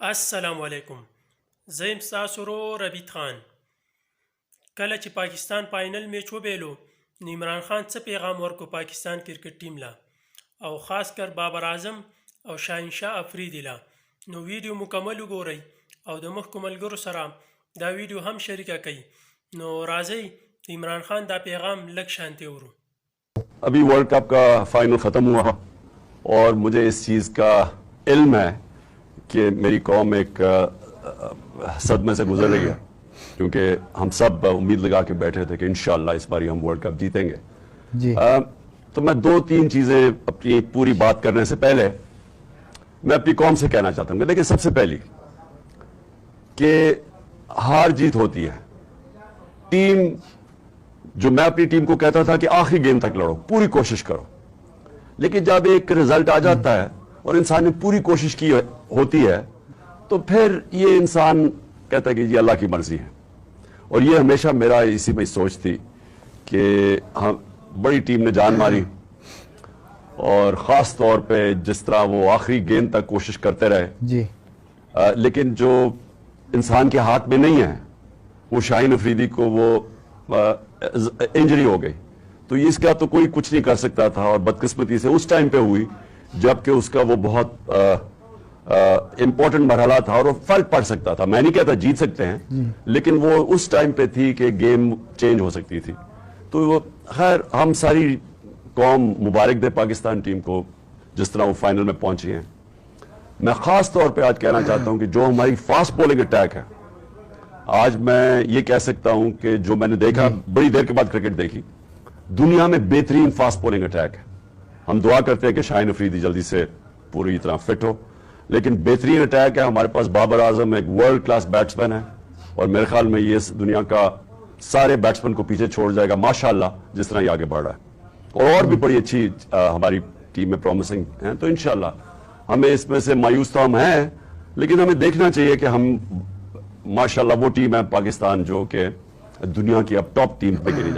السلام علیکم. زیم ستاسو ورور عبید خان. کله چې پاکستان فاینل میچ وبیلو نو عمران خان څه پیغام ورکو پاکستان کرکټ ټیم لا او خاص کر بابر اعظم او شاهنشاه افریدی لا. نو ویډیو مکمل وګورئ او د مخکې ملګرو سره دا ویډیو هم شریکه کړئ. نو راځئ عمران خان دا پیغام لږ شانتي ورو. ابھی ورلڈ کپ کا فائنل ختم ہوا اور مجھے اس چیز کا علم ہے کہ میری قوم ایک صدمے سے گزر رہی ہے، کیونکہ ہم سب امید لگا کے بیٹھے تھے کہ انشاءاللہ اس باری ہم ورلڈ کپ جیتیں گے. جی تو میں دو تین چیزیں اپنی پوری بات کرنے سے پہلے میں اپنی قوم سے کہنا چاہتا ہوں کہ دیکھیں، سب سے پہلی کہ ہار جیت ہوتی ہے. ٹیم جو میں اپنی ٹیم کو کہتا تھا کہ آخری گیم تک لڑو، پوری کوشش کرو، لیکن جب ایک رزلٹ آ جاتا ہے اور انسان نے پوری کوشش کی ہوتی ہے تو پھر یہ انسان کہتا ہے کہ یہ اللہ کی مرضی ہے. اور یہ ہمیشہ میرا اسی میں سوچ تھی کہ ہم بڑی ٹیم نے جان ماری، اور خاص طور پہ جس طرح وہ آخری گیم تک کوشش کرتے رہے، جی لیکن جو انسان کے ہاتھ میں نہیں ہے، وہ شاہین افریدی کو وہ انجری ہو گئی، تو اس کا تو کوئی کچھ نہیں کر سکتا تھا. اور بدقسمتی سے اس ٹائم پہ ہوئی جبکہ اس کا وہ بہت امپورٹنٹ مرحلہ تھا اور وہ فرق پڑ سکتا تھا. میں نہیں کہتا جیت سکتے ہیں، لیکن وہ اس ٹائم پہ تھی کہ گیم چینج ہو سکتی تھی. تو خیر، ہم ساری قوم مبارک دے پاکستان ٹیم کو جس طرح وہ فائنل میں پہنچی ہیں. میں خاص طور پہ آج کہنا چاہتا ہوں کہ جو ہماری فاسٹ بولنگ اٹیک ہے، آج میں یہ کہہ سکتا ہوں کہ جو میں نے دیکھا، بڑی دیر کے بعد کرکٹ دیکھی، دنیا میں بہترین فاسٹ بولنگ اٹیک ہے. ہم دعا کرتے ہیں کہ شاہین افریدی جلدی سے پوری طرح فٹ ہو، لیکن بہترین اٹیک ہے. ہمارے پاس بابر اعظم ایک ورلڈ کلاس بیٹسمین ہے، اور میرے خیال میں یہ اس دنیا کا سارے بیٹسمین کو پیچھے چھوڑ جائے گا ماشاءاللہ جس طرح یہ آگے بڑھ رہا ہے. اور بھی بڑی اچھی ہماری ٹیم میں پرومسنگ ہیں. تو انشاءاللہ ہمیں اس میں سے مایوس تو ہم ہیں، لیکن ہمیں دیکھنا چاہیے کہ ہم ماشاءاللہ وہ ٹیم ہے پاکستان جو کہ دنیا کی اب ٹاپ ٹیم پہ گری جائے.